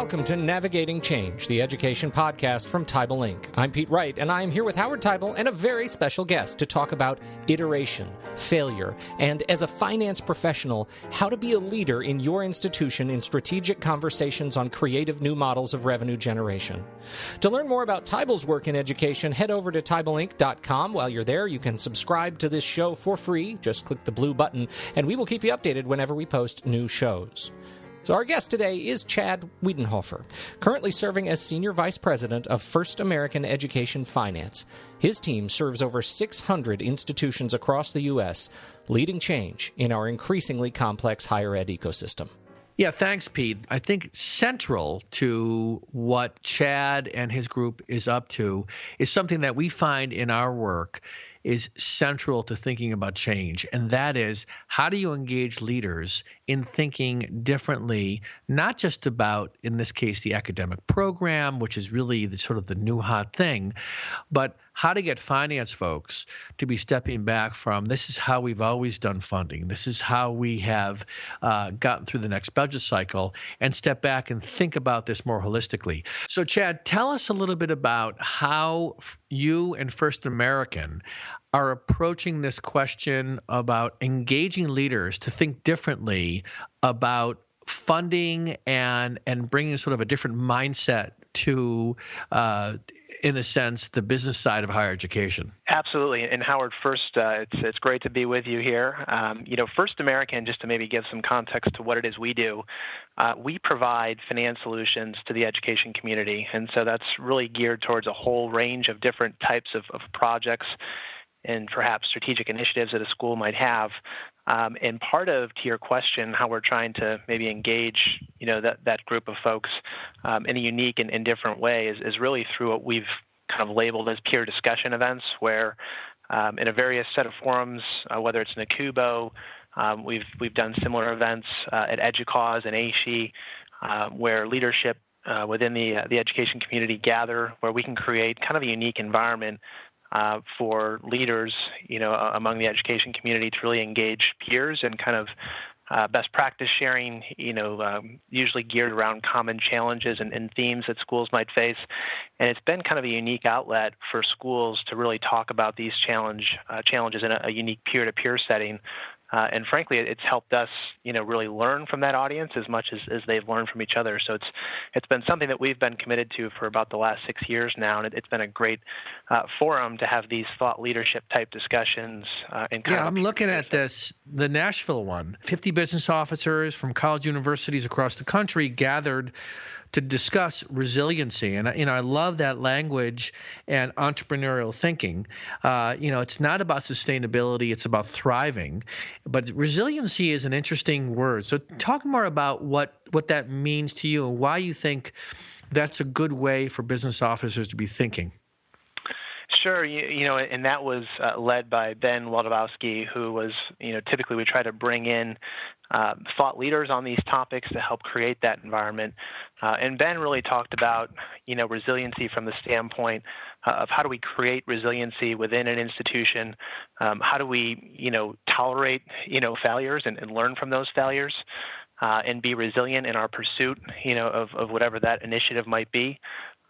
Welcome to Navigating Change, the education podcast from Tybal Inc. I'm Pete Wright, and I am here with Howard Tybal and a very special guest to talk about iteration, failure, and as a finance professional, how to be a leader in your institution in strategic conversations on creative new models of revenue generation. To learn more about Tybal's work in education, head over to tybalinc.com. While you're there, you can subscribe to this show for free. Just click the blue button, and we will keep you updated whenever we post new shows. So our guest today is Chad Wiedenhofer, currently serving as Senior Vice President of First American Education Finance. His team serves over 600 institutions across the U.S., leading change in our increasingly complex higher ed ecosystem. Yeah, thanks, Pete. I think central to what Chad and his group is up to is something that we find in our work is central to thinking about change, and that is, how do you engage leaders in thinking differently, not just about, in this case, the academic program, which is really the sort of the new hot thing, but how to get finance folks to be stepping back from, this is how we've always done funding, this is how we have gotten through the next budget cycle, and step back and think about this more holistically. So, Chad, tell us a little bit about how you and First American are approaching this question about engaging leaders to think differently about funding and bringing sort of a different mindset to, in a sense, the business side of higher education. Absolutely. And Howard, first, it's great to be with you here. First American, just to maybe give some context to what it is we do, we provide finance solutions to the education community. And so that's really geared towards a whole range of different types of projects and perhaps strategic initiatives that a school might have. And part of, to your question, how we're trying to maybe engage, that group of folks in a unique and different way is really through what we've kind of labeled as peer discussion events, where in a various set of forums, whether it's NACUBO, we've done similar events at EDUCAUSE and ASHE, where leadership within the education community gather, where we can create kind of a unique environment for leaders, among the education community to really engage peers and kind of best practice sharing, usually geared around common challenges and themes that schools might face. And it's been kind of a unique outlet for schools to really talk about these challenges in a unique peer-to-peer setting. And frankly, it's helped us, really learn from that audience as much as they've learned from each other. So it's been something that we've been committed to for about the last 6 years now, and it's been a great forum to have these thought leadership type discussions. I'm looking at this, the Nashville one. 50 business officers from college universities across the country gathered to discuss resiliency. And, I love that language and entrepreneurial thinking. It's not about sustainability, it's about thriving. But resiliency is an interesting word. So talk more about what that means to you and why you think that's a good way for business officers to be thinking. Sure, and that was led by Ben Waldowski, who was, typically we try to bring in thought leaders on these topics to help create that environment. And Ben really talked about, resiliency from the standpoint of how do we create resiliency within an institution? How do we, tolerate, failures and learn from those failures? And be resilient in our pursuit, of whatever that initiative might be.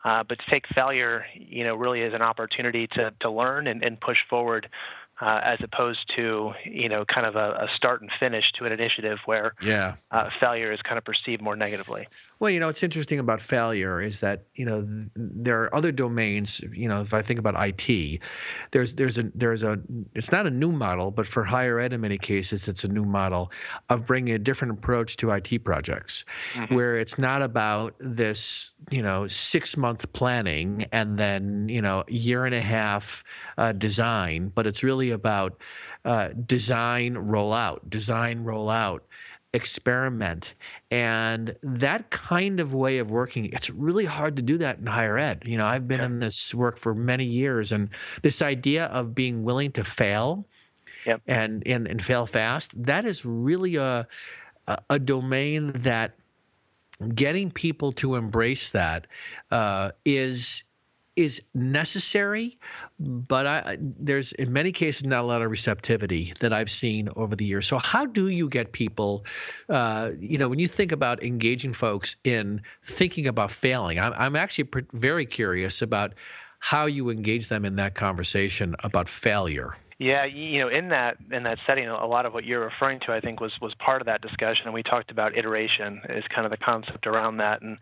But to take failure, really as an opportunity to learn and push forward, as opposed to, kind of a start and finish to an initiative where failure is kind of perceived more negatively. Well, what's interesting about failure is that, there are other domains, if I think about IT, it's not a new model, but for higher ed in many cases, it's a new model of bringing a different approach to IT projects, where it's not about this, 6-month planning and then, year and a half design, but it's really about design, rollout, experiment. And that kind of way of working, it's really hard to do that in higher ed. I've been in this work for many years, and this idea of being willing to fail and fail fast, that is really a domain that getting people to embrace that is is necessary, but there's in many cases not a lot of receptivity that I've seen over the years. So how do you get people, when you think about engaging folks in thinking about failing? I'm actually very curious about how you engage them in that conversation about failure. Yeah, in that setting, a lot of what you're referring to, I think, was part of that discussion, and we talked about iteration as kind of the concept around that. And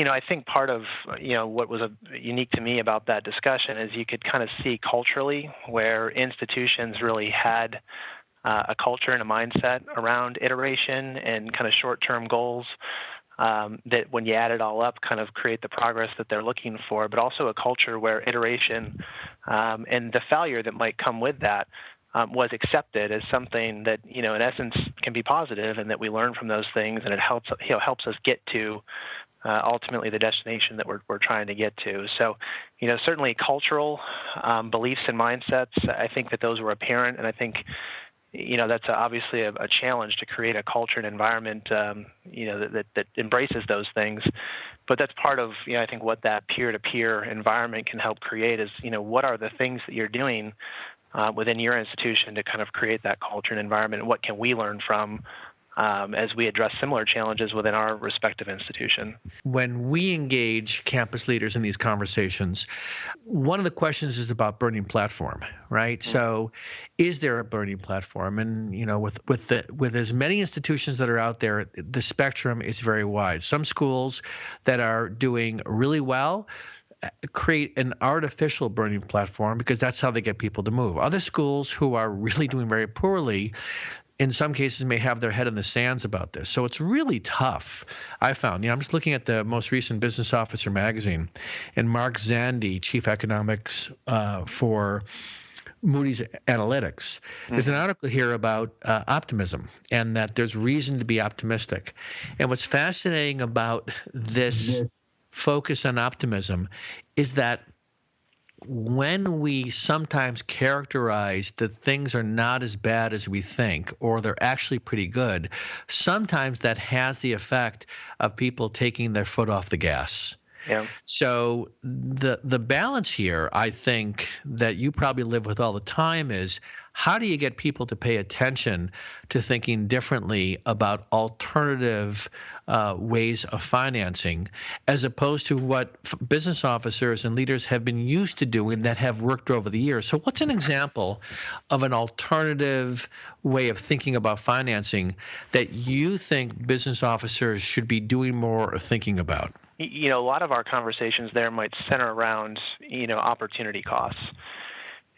I think part of what was unique to me about that discussion is you could kind of see culturally where institutions really had a culture and a mindset around iteration and kind of short-term goals. That when you add it all up, kind of create the progress that they're looking for, but also a culture where iteration and the failure that might come with that was accepted as something that, in essence, can be positive, and that we learn from those things, and it helps us get to ultimately the destination that we're trying to get to. So, certainly cultural beliefs and mindsets, I think that those were apparent, and I think that's obviously a challenge to create a culture and environment, that embraces those things. But that's part of, I think what that peer-to-peer environment can help create is, what are the things that you're doing within your institution to kind of create that culture and environment, and what can we learn from as we address similar challenges within our respective institution. When we engage campus leaders in these conversations, one of the questions is about burning platform, right? Mm-hmm. So is there a burning platform? And, with as many institutions that are out there, the spectrum is very wide. Some schools that are doing really well create an artificial burning platform because that's how they get people to move. Other schools who are really doing very poorly, in some cases, may have their head in the sands about this. So it's really tough, I found. I'm just looking at the most recent Business Officer magazine, and Mark Zandi, Chief Economics for Moody's Analytics. There's an article here about optimism, and that there's reason to be optimistic. And what's fascinating about this focus on optimism is that when we sometimes characterize that things are not as bad as we think, or they're actually pretty good, sometimes that has the effect of people taking their foot off the gas. Yeah. So the balance here, I think, that you probably live with all the time is, how do you get people to pay attention to thinking differently about alternative ways of financing, as opposed to what business officers and leaders have been used to doing that have worked over the years? So what's an example of an alternative way of thinking about financing that you think business officers should be doing more or thinking about? A lot of our conversations there might center around, opportunity costs.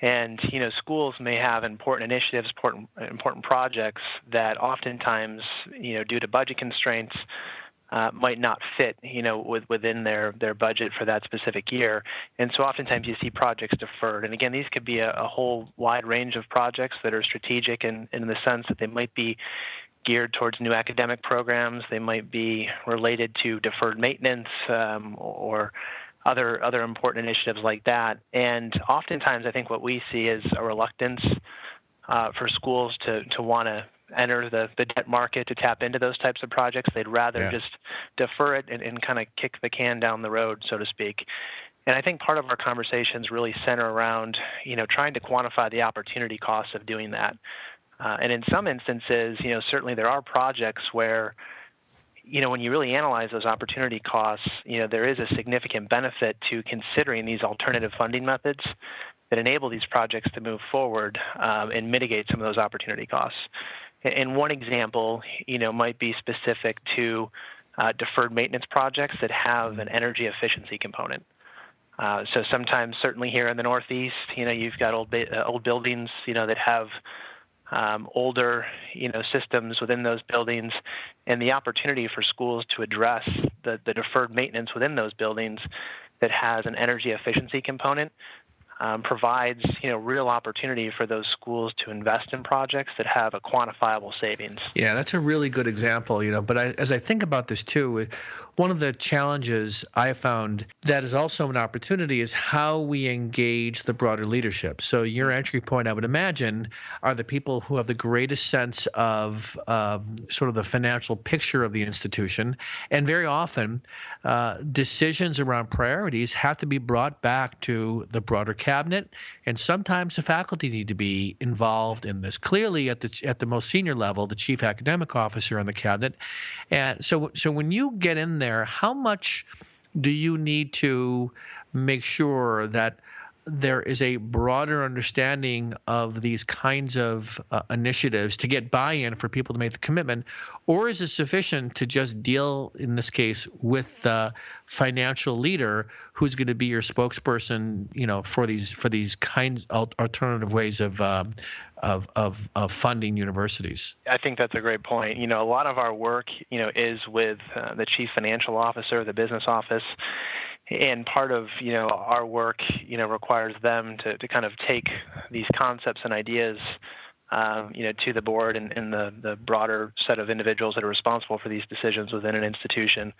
And, schools may have important initiatives, important projects that oftentimes, due to budget constraints, might not fit, within their budget for that specific year. And so oftentimes you see projects deferred. And again, these could be a whole wide range of projects that are strategic in the sense that they might be geared towards new academic programs. They might be related to deferred maintenance or other important initiatives like that. And oftentimes I think what we see is a reluctance for schools to want to enter the debt market to tap into those types of projects. They'd rather just defer it and kind of kick the can down the road, so to speak. And I think part of our conversations really center around, trying to quantify the opportunity costs of doing that. And in some instances, certainly there are projects where, when you really analyze those opportunity costs, there is a significant benefit to considering these alternative funding methods that enable these projects to move forward and mitigate some of those opportunity costs. And one example, might be specific to deferred maintenance projects that have an energy efficiency component. So sometimes, certainly here in the Northeast, you've got old buildings, that have older, systems within those buildings, and the opportunity for schools to address the deferred maintenance within those buildings that has an energy efficiency component provides, real opportunity for those schools to invest in projects that have a quantifiable savings. Yeah, that's a really good example, but as I think about this too, One of the challenges I found that is also an opportunity is how we engage the broader leadership. So your entry point, I would imagine, are the people who have the greatest sense of sort of the financial picture of the institution. And very often, decisions around priorities have to be brought back to the broader cabinet, and sometimes the faculty need to be involved in this. Clearly, at the most senior level, the chief academic officer in the cabinet. And so when you get in there, how much do you need to make sure that there is a broader understanding of these kinds of initiatives to get buy-in for people to make the commitment, or is it sufficient to just deal, in this case, with the financial leader who's going to be your spokesperson, for these kinds of alternative ways of funding universities? I think that's a great point. A lot of our work, is with the chief financial officer, the business office. And part of, our work, requires them to kind of take these concepts and ideas, to the board and the broader set of individuals that are responsible for these decisions within an institution.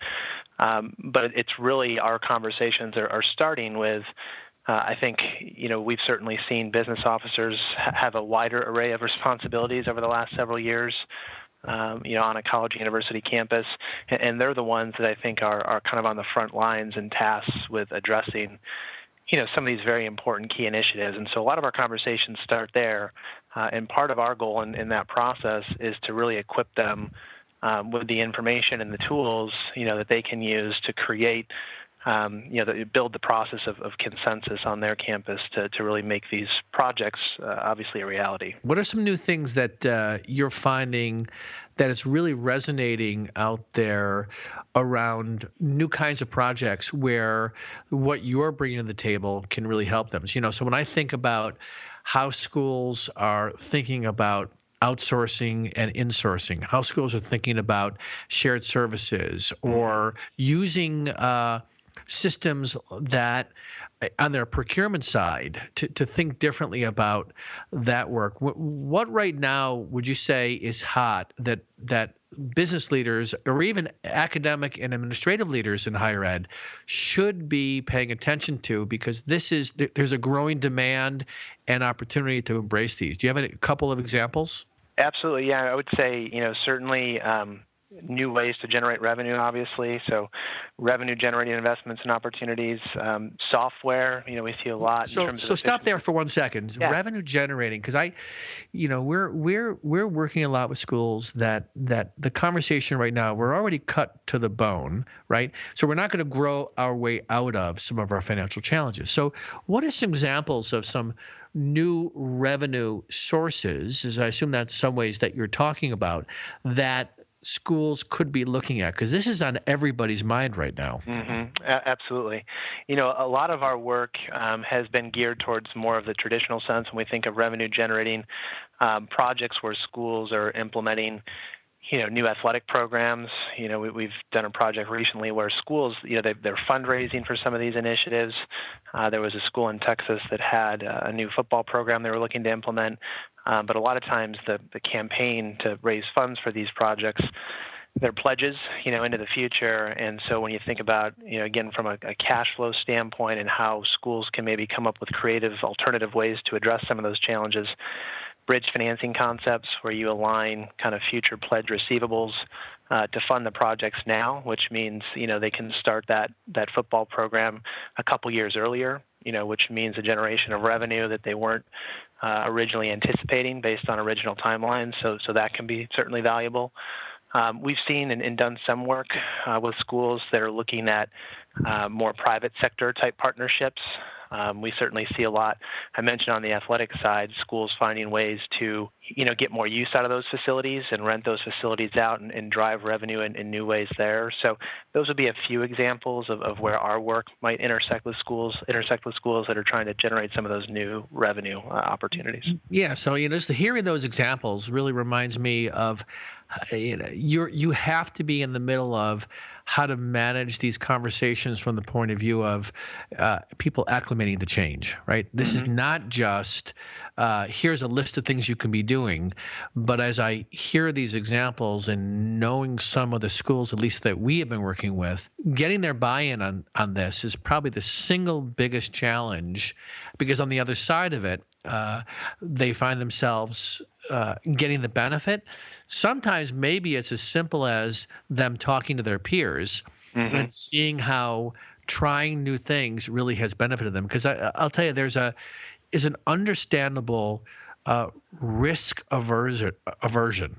But it's really our conversations are starting with, I think, we've certainly seen business officers have a wider array of responsibilities over the last several years. On a college university campus, and they're the ones that I think are kind of on the front lines and tasks with addressing, some of these very important key initiatives. And so a lot of our conversations start there, and part of our goal in that process is to really equip them with the information and the tools, that they can use to create, build the process of consensus on their campus to really make these projects obviously a reality. What are some new things that you're finding that is really resonating out there around new kinds of projects where what you're bringing to the table can really help them? So when I think about how schools are thinking about outsourcing and insourcing, how schools are thinking about shared services or using systems that on their procurement side to think differently about that work. What right now would you say is hot that business leaders or even academic and administrative leaders in higher ed should be paying attention to, because there's a growing demand and opportunity to embrace these? Do you have a couple of examples? Absolutely. Yeah, I would say, certainly new ways to generate revenue, obviously. So revenue-generating investments and opportunities. Software, we see a lot. So stop there for 1 second. Yeah. Revenue-generating, because we're working a lot with schools that the conversation right now, we're already cut to the bone, right? So we're not going to grow our way out of some of our financial challenges. So what are some examples of some new revenue sources, as I assume that's some ways that you're talking about, that schools could be looking at? Because this is on everybody's mind right now. Mm-hmm. Absolutely. A lot of our work has been geared towards more of the traditional sense when we think of revenue generating projects where schools are implementing new athletic programs. We've done a project recently where schools, they're fundraising for some of these initiatives. There was a school in Texas that had a new football program they were looking to implement. But a lot of times the campaign to raise funds for these projects, they're pledges, into the future. And so when you think about, again, from a cash flow standpoint and how schools can maybe come up with creative alternative ways to address some of those challenges, bridge financing concepts where you align kind of future pledge receivables to fund the projects now, which means, they can start that football program a couple years earlier, which means a generation of revenue that they weren't originally anticipating based on original timelines. So that can be certainly valuable. We've seen and done some work with schools that are looking at more private sector type partnerships. We certainly see a lot. I mentioned on the athletic side, schools finding ways to, get more use out of those facilities and rent those facilities out and drive revenue in new ways there. So those would be a few examples of where our work might intersect with schools that are trying to generate some of those new revenue opportunities. Yeah. So, just hearing those examples really reminds me of, you have to be in the middle of how to manage these conversations from the point of view of people acclimating to change, right? This is not just here's a list of things you can be doing, but as I hear these examples and knowing some of the schools, at least that we have been working with, getting their buy-in on this is probably the single biggest challenge, because on the other side of it, they find themselves getting the benefit. Sometimes maybe it's as simple as them talking to their peers and seeing how trying new things really has benefited them. Because I'll tell you, there's an understandable risk aversion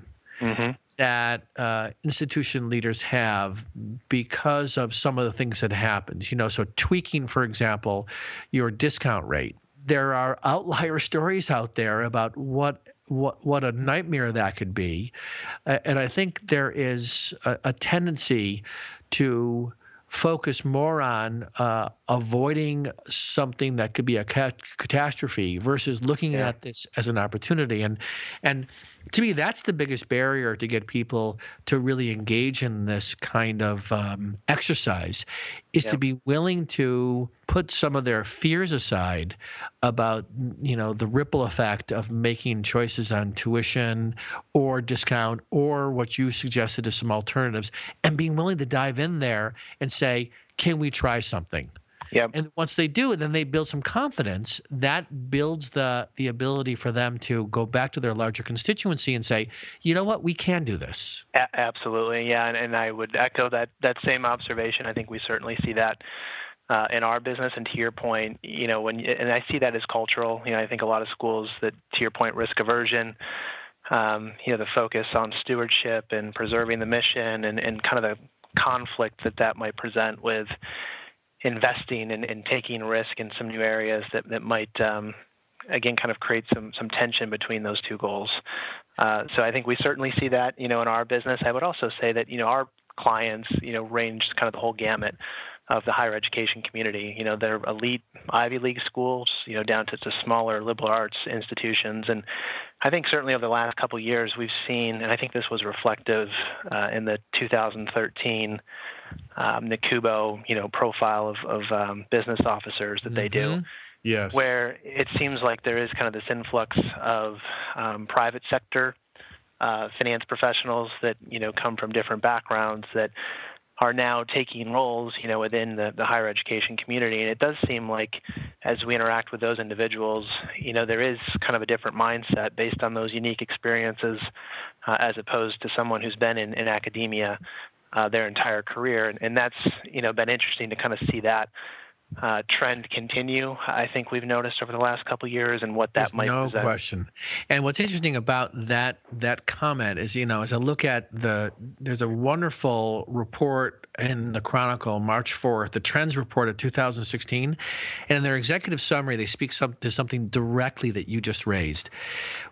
that institution leaders have because of some of the things that happens. So tweaking, for example, your discount rate. There are outlier stories out there about what a nightmare that could be. And I think there is a tendency to focus more on avoiding something that could be a catastrophe versus looking at this as an opportunity. And to me, that's the biggest barrier to get people to really engage in this kind of exercise, is to be willing to put some of their fears aside about, the ripple effect of making choices on tuition or discount or what you suggested as some alternatives, and being willing to dive in there and say, can we try something? Yep. And once they do, and then they build some confidence, that builds the ability for them to go back to their larger constituency and say, you know what, we can do this. Absolutely, yeah. And I would echo that same observation. I think we certainly see that in our business. And to your point, and I see that as cultural. I think a lot of schools that, to your point, risk aversion, the focus on stewardship and preserving the mission and kind of the conflict that might present with investing and taking risk in some new areas that might, again, kind of create some tension between those two goals. So I think we certainly see that, in our business. I would also say that, our clients, range kind of the whole gamut of the higher education community. They're elite Ivy League schools, down to smaller liberal arts institutions. And I think certainly over the last couple of years, we've seen, and I think this was reflective in the 2013 NACUBO, profile of business officers that they do. Yes. Where it seems like there is kind of this influx of private sector finance professionals that, come from different backgrounds that are now taking roles, within the higher education community. And it does seem like as we interact with those individuals, there is kind of a different mindset based on those unique experiences as opposed to someone who's been in academia their entire career. And that's, been interesting to kind of see that trend continue. I think we've noticed over the last couple of years, and what that might present. No question. And what's interesting about that comment is, as I look at there's a wonderful report in the Chronicle, March 4th, the Trends Report of 2016, and in their executive summary, they speak to something directly that you just raised,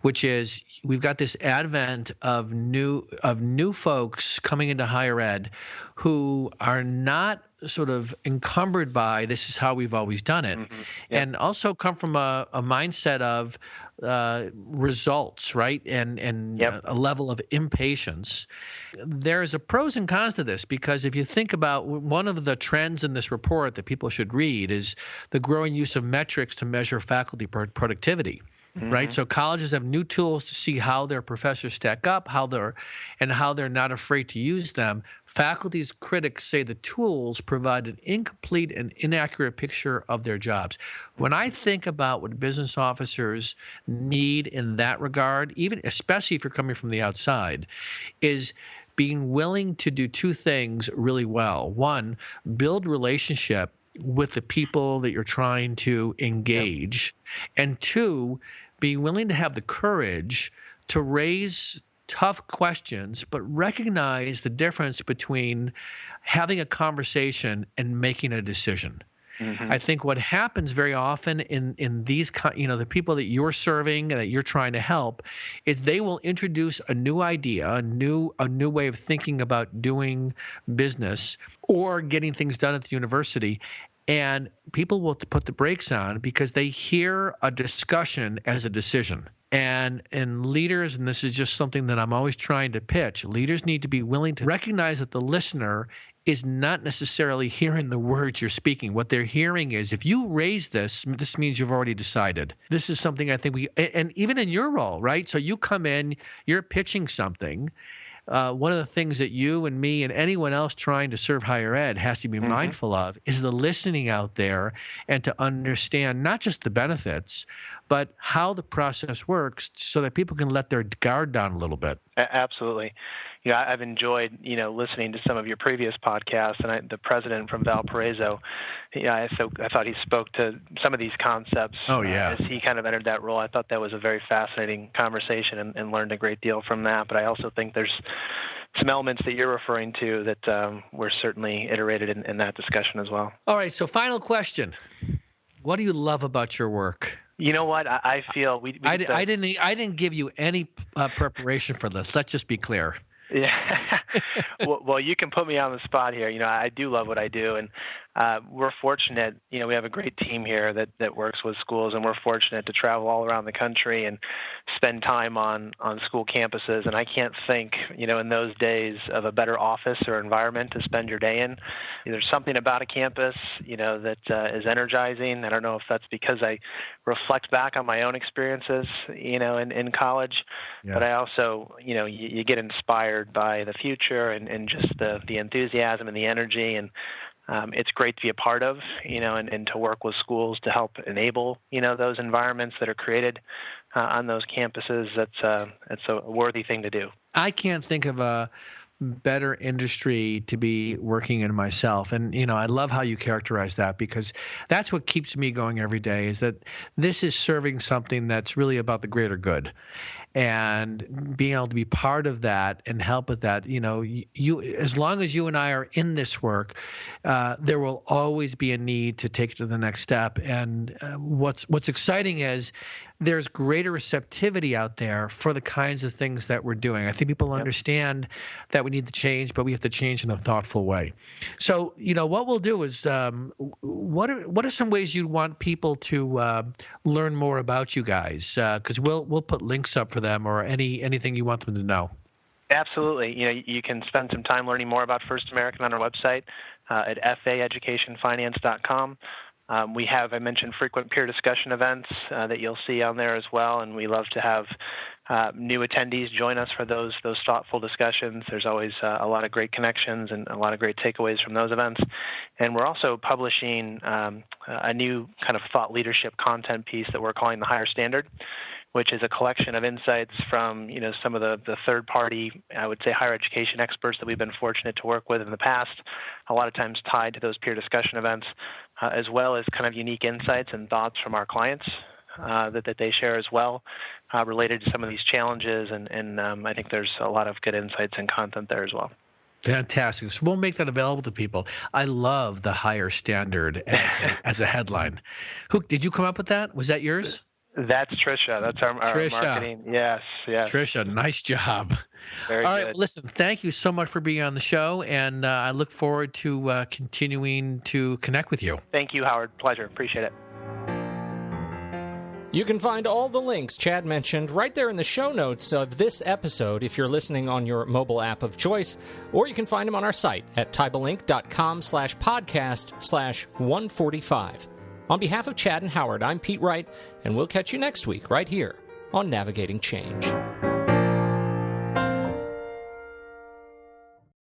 which is we've got this advent of new folks coming into higher ed who are not sort of encumbered by this is how we've always done it, and also come from a mindset of results, right, and a level of impatience. There's a pros and cons to this, because if you think about one of the trends in this report that people should read is the growing use of metrics to measure faculty productivity. Right, so colleges have new tools to see how their professors stack up, how they're not afraid to use them. Faculty's critics say the tools provide an incomplete and inaccurate picture of their jobs. When I think about what business officers need in that regard, even especially if you're coming from the outside, is being willing to do two things really well. One, build relationship with the people that you're trying to engage, and two, be willing to have the courage to raise tough questions, but recognize the difference between having a conversation and making a decision. I think what happens very often in these, the people that you're serving, that you're trying to help, is they will introduce a new idea, a new way of thinking about doing business or getting things done at the university. And people will put the brakes on because they hear a discussion as a decision. And leaders, and this is just something that I'm always trying to pitch, leaders need to be willing to recognize that the listener is not necessarily hearing the words you're speaking. What they're hearing is, if you raise this means you've already decided. This is something I think and even in your role, right? So you come in, you're pitching something. One of the things that you and me and anyone else trying to serve higher ed has to be mindful of is the listening out there and to understand not just the benefits, but how the process works so that people can let their guard down a little bit. Absolutely. I've enjoyed, listening to some of your previous podcasts, and the president from Valparaiso, I thought he spoke to some of these concepts as he kind of entered that role. I thought that was a very fascinating conversation and learned a great deal from that. But I also think there's some elements that you're referring to that were certainly iterated in that discussion as well. All right. So final question. What do you love about your work? You know what? I feel I didn't give you any preparation for this. Let's just be clear. Yeah. Well, you can put me on the spot here. I do love what I do, and we're fortunate. We have a great team here that works with schools, and we're fortunate to travel all around the country and spend time on school campuses. And I can't think, in those days of a better office or environment to spend your day in. There's something about a campus, that is energizing. I don't know if that's because I reflect back on my own experiences, in college, but I also, you get inspired by the future and just the enthusiasm and the energy, and it's great to be a part of, and to work with schools to help enable, those environments that are created on those campuses. That's a worthy thing to do. I can't think of a better industry to be working in myself. And, I love how you characterize that, because that's what keeps me going every day, is that this is serving something that's really about the greater good. And being able to be part of that and help with that, you as long as you and I are in this work, there will always be a need to take it to the next step. And what's exciting is there's greater receptivity out there for the kinds of things that we're doing. I think people understand that we need to change, but we have to change in a thoughtful way. So, what we'll do is, what are some ways you'd want people to learn more about you guys? Because we'll put links up for them, or anything you want them to know. Absolutely. You can spend some time learning more about First American on our website at faeducationfinance.com. We have, I mentioned, frequent peer discussion events that you'll see on there as well, and we love to have new attendees join us for those thoughtful discussions. There's always a lot of great connections and a lot of great takeaways from those events. And we're also publishing a new kind of thought leadership content piece that we're calling The Higher Standard, which is a collection of insights from, some of the third-party, I would say, higher education experts that we've been fortunate to work with in the past, a lot of times tied to those peer discussion events, as well as kind of unique insights and thoughts from our clients that they share as well, related to some of these challenges. And I think there's a lot of good insights and content there as well. Fantastic. So we'll make that available to people. I love The Higher Standard as a headline. Who did you come up with that? Was that yours? That's Trisha. That's our marketing. Yes. Trisha, nice job. Very All good. right, listen, thank you so much for being on the show, and I look forward to continuing to connect with you. Thank you, Howard. Pleasure. Appreciate it. You can find all the links Chad mentioned right there in the show notes of this episode if you're listening on your mobile app of choice, or you can find them on our site at TibleLink.com/podcast/145. On behalf of Chad and Howard, I'm Pete Wright, and we'll catch you next week right here on Navigating Change.